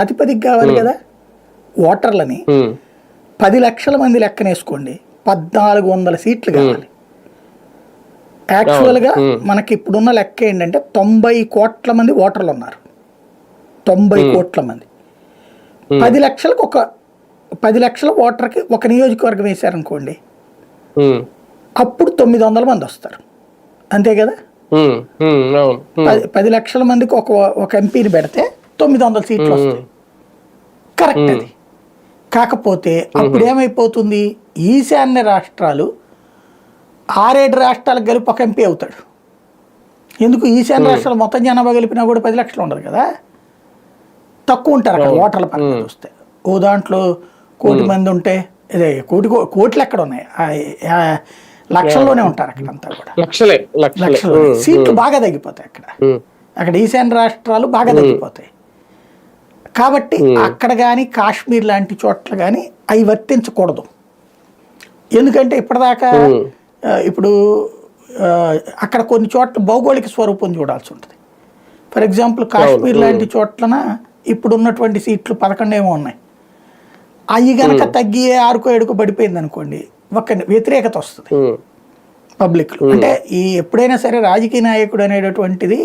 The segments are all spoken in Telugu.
ప్రాతిపదిక కావాలి కదా ఓటర్లని. 10 లక్షల మంది లెక్కనేసుకోండి, 1400 సీట్లు కావాలి. యాక్చువల్గా మనకి ఇప్పుడున్న లెక్క ఏంటంటే 90 కోట్ల మంది ఓటర్లు ఉన్నారు. 90 కోట్ల మంది 10 లక్షలకు 10 లక్షల ఓటర్కి ఒక నియోజకవర్గం వేశారనుకోండి, అప్పుడు 900 మంది వస్తారు, అంతే కదా. 10 లక్షల మందికి ఒక ఎంపీని పెడితే 900 సీట్లు వస్తాయి, కరెక్ట్ అది. కాకపోతే అప్పుడు ఏమైపోతుంది, ఈశాన్య రాష్ట్రాలు 6-7 రాష్ట్రాలకు కలిపి ఒక ఎంపీ అవుతాడు. ఎందుకు, ఈశాన్య రాష్ట్రాలు మొత్తం జనాభా కలిపినా కూడా 10 లక్షలు ఉండదు కదా, తక్కువ ఉంటారు అక్కడ ఓటర్ల పరంగా చూస్తే. ఓ దాంట్లో 1 కోటి మంది ఉంటే అదే కోట్లు ఎక్కడ ఉన్నాయి, లక్షల్లోనే ఉంటారు అక్కడంతా కూడా, లక్షలు. సీట్లు బాగా తగ్గిపోతాయి అక్కడ ఈశాన్య రాష్ట్రాలు బాగా తగ్గిపోతాయి. కాబట్టి అక్కడ కానీ కాశ్మీర్ లాంటి చోట్ల కానీ అవి వర్తించకూడదు. ఎందుకంటే ఇప్పటిదాకా ఇప్పుడు అక్కడ కొన్ని చోట్ల భౌగోళిక స్వరూపం చూడాల్సి ఉంటుంది. ఫర్ ఎగ్జాంపుల్ కాశ్మీర్ లాంటి చోట్లన ఇప్పుడు ఉన్నటువంటి సీట్లు 11 ఏమో ఉన్నాయి. అవి కనుక తగ్గి 6కో 7కో పడిపోయింది అనుకోండి, ఒక వ్యతిరేకత వస్తుంది పబ్లిక్లో. అంటే ఎప్పుడైనా సరే రాజకీయ నాయకుడు అనేటటువంటిది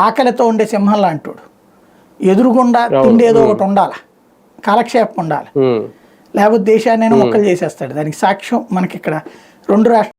ఆకలితో ఉండే సింహం లాంటివాడు. ఎదురుగుండా తిండి ఏదో ఒకటి ఉండాలి, కాలక్షేపం ఉండాలి, లేకపోతే దేశాన్ని మొక్కలు చేసేస్తాడు. దానికి సాక్ష్యం మనకి ఇక్కడ 2 రాష్ట్రాలు